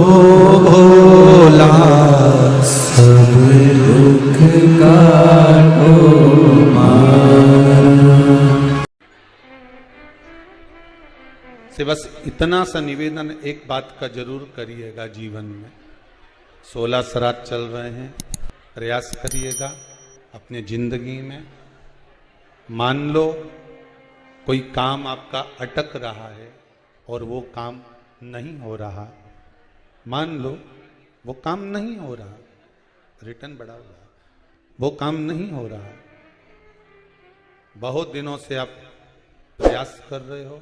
भोला सब दुख काटो से बस इतना सा निवेदन एक बात का जरूर करिएगा जीवन में। 16 श्राद्ध चल रहे हैं, प्रयास करिएगा अपने जिंदगी में। मान लो कोई काम आपका अटक रहा है और वो काम नहीं हो रहा, मान लो वो काम नहीं हो रहा, रिटर्न बढ़ा हुआ, वो काम नहीं हो रहा, बहुत दिनों से आप प्रयास कर रहे हो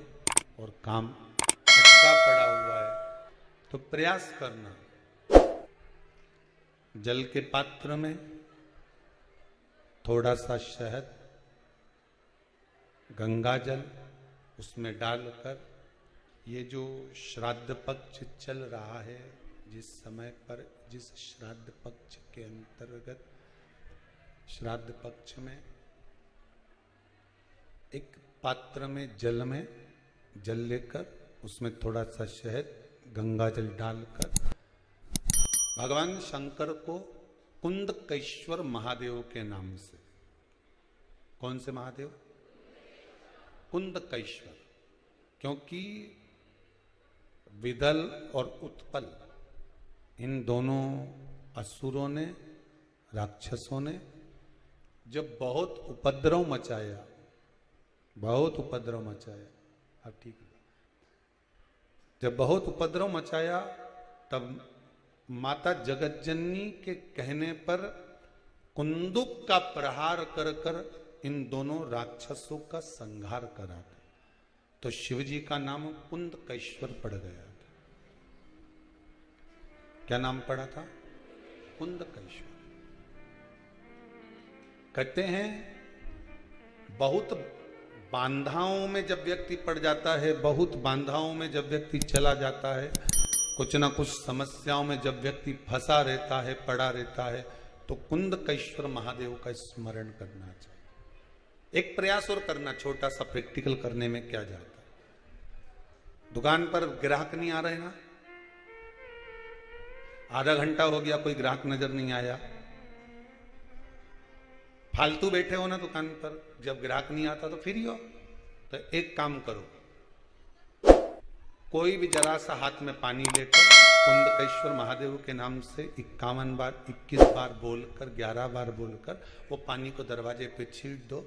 और काम अटका पड़ा हुआ है, तो प्रयास करना। जल के पात्र में थोड़ा सा शहद, गंगा जल उसमें डालकर, ये जो श्राद्ध पक्ष चल रहा है, जिस समय पर जिस श्राद्ध पक्ष के अंतर्गत, श्राद्ध पक्ष में एक पात्र में जल लेकर उसमें थोड़ा सा शहद, गंगा जल डालकर भगवान शंकर को कुंदकेश्वर महादेव के नाम से, कौन से महादेव? कुंदकेश्वर, क्योंकि विदल और उत्पल इन दोनों असुरों ने, राक्षसों ने जब बहुत उपद्रव मचाया, अब ठीक है, जब बहुत उपद्रव मचाया, तब माता जगतजननी के कहने पर कुंदुक का प्रहार कर कर इन दोनों राक्षसों का संहार करा था। तो शिवजी का नाम कुंदकेश्वर पड़ गया था। क्या नाम पड़ा था? कुंदकेश्वर। कहते हैं बहुत बांधाओं में जब व्यक्ति पड़ जाता है, बहुत बांधाओं में जब व्यक्ति चला जाता है, कुछ ना कुछ समस्याओं में जब व्यक्ति फंसा रहता है, पड़ा रहता है, तो कुंदकेश्वर महादेव का स्मरण करना चाहिए। एक प्रयास और करना, छोटा सा प्रैक्टिकल करने में क्या जाता है। दुकान पर ग्राहक नहीं आ रहे ना, आधा घंटा हो गया कोई ग्राहक नजर नहीं आया, फालतू बैठे हो ना दुकान पर, जब ग्राहक नहीं आता तो फ्री हो, तो एक काम करो, कोई भी जरा सा हाथ में पानी लेकर कुंदकेश्वर महादेव के नाम से 51 बार, 21 बार बोलकर, 11 बार बोलकर वो पानी को दरवाजे पे छीट दो।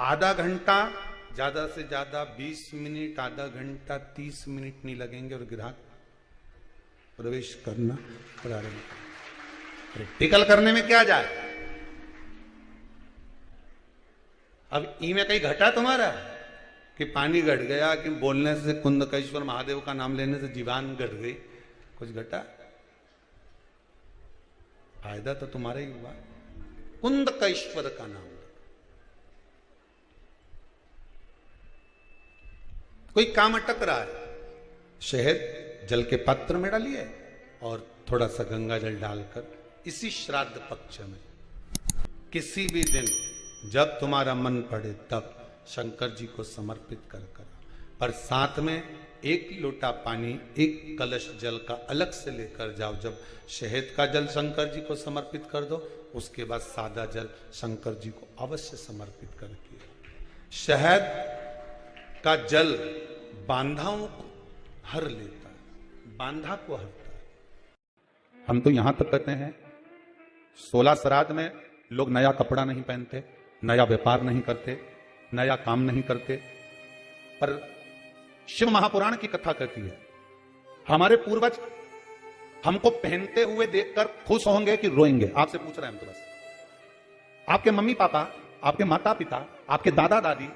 आधा घंटा, ज्यादा से ज्यादा 20 मिनट, आधा घंटा 30 मिनट नहीं लगेंगे और ग्राहक प्रवेश करना प्रारंभ। प्रैक्टिकल करने में क्या जाए। अब ई में कहीं घटा तुम्हारा कि पानी घट गया, कि बोलने से, कुंदकेश्वर महादेव का नाम लेने से जीवान घट गई, कुछ घटा? फायदा तो तुम्हारा ही हुआ। कुंदकेश्वर का नाम, कोई काम अटक रहा है, शहद जल के पात्र में डालिए और थोड़ा सा गंगा जल डालकर इसी श्राद्ध पक्ष में किसी भी दिन जब तुम्हारा मन पड़े तब शंकर जी को समर्पित कर, पर साथ में एक लोटा पानी, एक कलश जल का अलग से लेकर जाओ। जब शहद का जल शंकर जी को समर्पित कर दो, उसके बाद सादा जल शंकर जी को अवश्य समर्पित करके। शहद का जल बांधाओं को हर लेता है, बांधा को हरता है। हम तो यहां तक कहते हैं 16 श्राद्ध में लोग नया कपड़ा नहीं पहनते, नया व्यापार नहीं करते, नया काम नहीं करते, पर शिव महापुराण की कथा कहती है हमारे पूर्वज हमको पहनते हुए देखकर खुश होंगे कि रोएंगे। आपसे पूछ रहे हैं हम तो बस, आपके मम्मी पापा, आपके माता पिता, आपके दादा दादी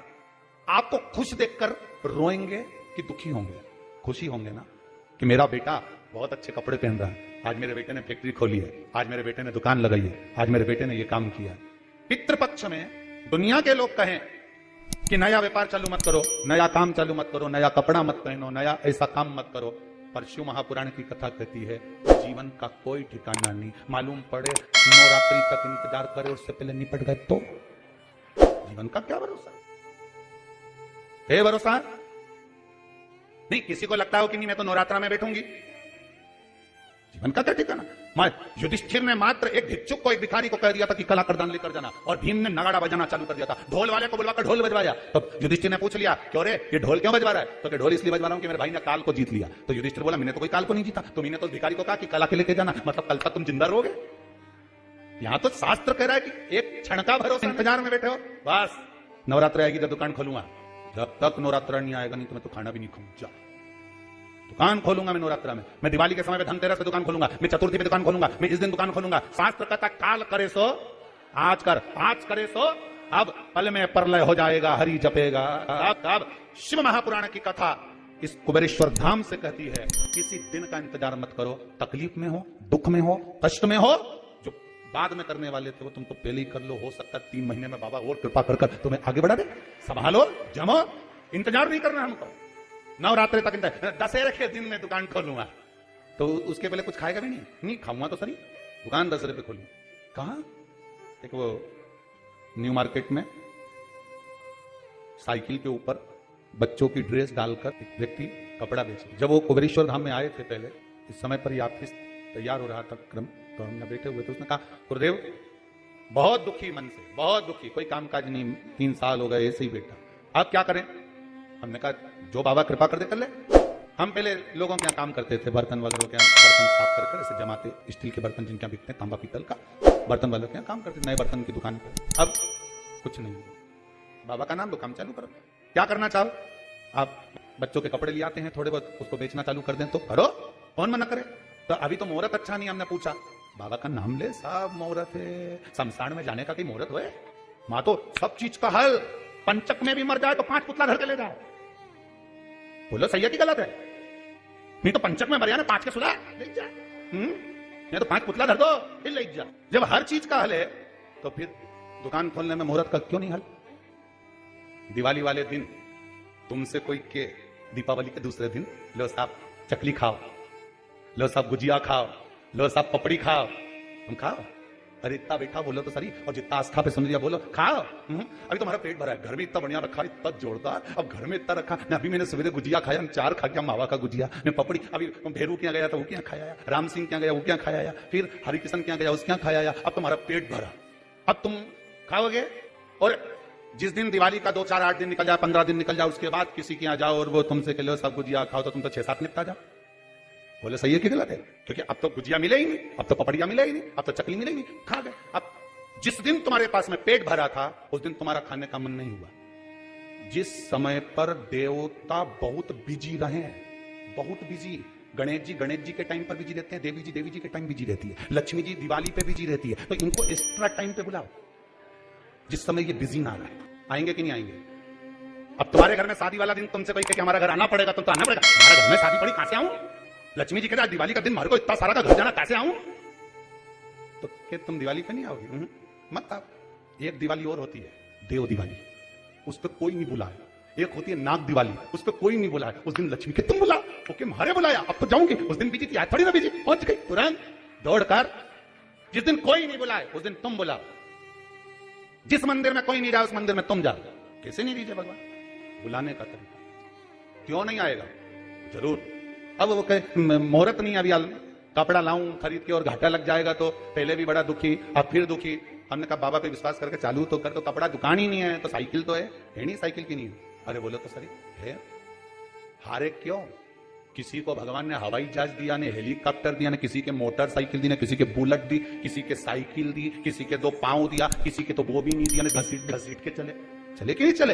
आपको खुश देखकर रोएंगे कि दुखी होंगे? खुशी होंगे ना कि मेरा बेटा बहुत अच्छे कपड़े पहन रहा है, आज मेरे बेटे ने फैक्ट्री खोली है, आज मेरे बेटे ने दुकान लगाई है, आज मेरे बेटे ने ये काम किया। पितृपक्ष में दुनिया के लोग कहें कि नया व्यापार चालू मत करो, नया काम चालू मत करो, नया कपड़ा मत पहनो, नया ऐसा काम मत करो, पर शिव महापुराण की कथा कहती है जीवन का कोई ठिकाना नहीं। मालूम पड़े नवरात्रि तक इंतजार करे, उससे पहले निपट गए तो जीवन का क्या भरोसा है? भरोसा नहीं, किसी को लगता हो कि नहीं मैं तो नवरात्रा में बैठूंगी, जीवन का क्या ठिकाना। युधिष्ठिर ने मात्र एक भिक्षुक को, एक भिखारी को कह दिया था कि कला करदान लेकर जाना, और भीम ने नगाड़ा बजाना चालू कर दिया था। ढोल वाले को बुलवाकर ढोल बजवाया। तो युधिष्ठिर ने पूछ लिया, क्यों रे ये ढोल क्यों बजवा रहा है? तो ढोल इसलिए बजवा रहा हूं कि मेरे भाई ने काल को जीत लिया। तो युधिष्ठिर बोला, मैंने तो कोई काल को नहीं जीता, तुम्हें तो भिखारी को कहा कि कला के लेके जाना, मतलब कल तक तुम जिंदा रहोगे। यहां तो शास्त्र कह रहा है कि एक क्षण का भरोसा, इंतजार में बैठे हो, बस नवरात्र आएगी तो दुकान खोलूंगा। जब तक नवरात्र नहीं आएगा नहीं तो मैं तो खाना भी नहीं खाऊंगा। दुकान खोलूंगा मैं नवरात्रा में, मैं दिवाली के समय पे धनतेरस पे दुकान खोलूंगा, मैं चतुर्थी पे दुकान खोलूंगा, मैं इस दिन दुकान खोलूंगा। शास्त्र कहता काल करे सो आज कर, आज करे सो अब, पल में प्रलय हो जाएगा, हरि जपेगा। अब शिव महापुराण की कथा इस कुबेरेश्वर धाम से कहती है, किसी दिन का इंतजार मत करो। तकलीफ में हो, दुख में हो, कष्ट में हो, जो बाद में करने वाले थे वो तुम तो पहले ही कर लो। हो सकता है 3 महीने में बाबा और कृपा कर तुम्हें आगे बढ़ा दे। संभालो, जमो, इंतजार नहीं करना हमको। नवरात्रि तक दशहरे के दिन में दुकान खोलूंगा, तो उसके पहले कुछ खाएगा भी नहीं खाऊंगा तो सही, दुकान दशहरे पे खोलूंगा। कहां? एक वो न्यू मार्केट में साइकिल के ऊपर बच्चों की ड्रेस डालकर एक व्यक्ति कपड़ा बेचे। जब वो कुबेरेश्वर धाम में आए थे पहले, इस समय पर यात्री तैयार हो रहा था क्रम, तो हमने बैठे हुए थे। उसने कहा, गुरुदेव बहुत दुखी मन से, बहुत दुखी, कोई कामकाज नहीं, 3 साल हो गए ऐसे ही बैठा, अब क्या करें? हमने कहा, जो बाबा कृपा कर दे कर ले। हम पहले लोगों के यहाँ काम करते थे, बर्तन वगैरह के यहाँ बर्तन साफ कर ऐसे जमाते, स्टील के बर्तन जिनके यहाँ बिकते हैं, तांबा पीतल का बर्तन वालों के यहाँ काम करते, नए बर्तन की दुकान पर। अब कुछ नहीं, बाबा का नाम लो, काम चालू करो। क्या करना चाहो आप? बच्चों के कपड़े ले आते हैं, थोड़े बहुत उसको बेचना चालू कर दें तो करो, कौन मना करे? तो अभी तो मुहूर्त अच्छा नहीं, हमने पूछा, बाबा का नाम ले, सब मुहूर्त है। शमशान में जाने का कोई मुहूर्त हुए? माँ तो सब चीज का हल, पंचक में भी मर जाए तो 5 पुतला घर के ले जाए। बोलो सही है कि गलत है? नहीं तो पंचक में मर जाए, 5 के सुला ले जा, नहीं तो 5 पुतला धर दो, फिर ले जा। जब हर चीज का हल है तो फिर दुकान खोलने में मुहूर्त का क्यों नहीं हल? दिवाली वाले दिन तुमसे कोई के, दीपावली के दूसरे दिन, लो साहब चकली खाओ, लो साहब गुजिया खाओ, लो साहब पपड़ी खाओ, तुम खाओ। अरे इतना बैठा बोलो तो सही, और जितना आस्था पे सुन लिया बोलो खाओ। अभी तुम्हारा पेट भरा है, घर में इतना बढ़िया रखा, इतना जोरदार, अब घर में इतना रखा। अभी मैंने सवेरे गुजिया खाया, 4 खा गया, मावा का गुजिया, मैं पपड़ी, अभी भेरू के यहाँ गया था वो क्या खाया, राम सिंह के यहाँ गया वो क्या खाया, फिर हरिकिशन के यहाँ गया उसके यहाँ खाया। अब तुम्हारा पेट भरा, अब तुम खाओगे। और जिस दिन दिवाली का 2, 4, 8 दिन निकल जाए, 15 दिन निकल जाए, उसके बाद किसी के यहाँ जाओ और वो तुमसे कह लो सब गुजिया खाओ, तो तुम तो 6-7 निपटा जाओ। बोले सही है कि गलत है? क्योंकि अब तो गुजिया मिले ही नहीं, अब तो पपड़िया मिले ही नहीं, अब तो चकली मिले ही नहीं, खा गए। अब जिस दिन तुम्हारे पास में पेट भरा था उस दिन तुम्हारा खाने का मन नहीं हुआ। जिस समय पर देवता बहुत बिजी रहे, बहुत बिजी, गणेश जी के टाइम पर बिजी रहते हैं, देवी जी के टाइम बिजी रहती है, लक्ष्मी जी दिवाली पे बिजी रहती है, तो इनको एक्स्ट्रा टाइम पे बुलाओ जिस समय ये बिजी ना रहे। आएंगे कि नहीं आएंगे? अब तुम्हारे घर में शादी वाला दिन तुमसे कोई कहे हमारा घर आना पड़ेगा, तुम तो आना पड़ेगा। हमारे घर में शादी पड़ी, कहां से आऊं? लक्ष्मी जी कहते हैं दिवाली का दिन हमारे को इतना सारा का घर जाना, कैसे आऊं? तो क्या तुम दिवाली पे नहीं आओगे? मत आओ। एक दिवाली और होती है, देव दिवाली, उस पर कोई नहीं बुलाए। एक होती है नाग दिवाली, उस पर कोई नहीं बुलाए, उस दिन लक्ष्मी के तुम बुलाओ, ओके मारे बुलाया, अब तो जाऊंगी, उस दिन बिजी थी, आज थोड़ी ना बिजी, पहुंच गई तुरंत दौड़कर। जिस दिन कोई नहीं बुलाए उस दिन तुम बुलाओ। जिस मंदिर में कोई नहीं जाए उस मंदिर में तुम जाओ। कैसे नहीं दीजिए भगवान? बुलाने का तरीका। क्यों नहीं आएगा? जरूर। अब वो कहे मुहूर्त नहीं, अभी कपड़ा लाऊं खरीद के और घाटा लग जाएगा, तो पहले भी बड़ा दुखी, अब फिर दुखी। हमने कहा बाबा पे विश्वास करके चालू तो कर, तो कपड़ा दुकान ही नहीं है, तो साइकिल तो है नहीं, साइकिल की नहीं है। अरे बोलो तो सही है, हारे क्यों? किसी को भगवान ने हवाई जहाज दिया, ने हेलीकॉप्टर दिया, ने किसी के मोटरसाइकिल दी, ने किसी के बुलेट दी, किसी के साइकिल दी, किसी के 2 पांव दिया, किसी के तो वो भी नहीं दिया, ने घसीट घसीट के चले कि नहीं चले?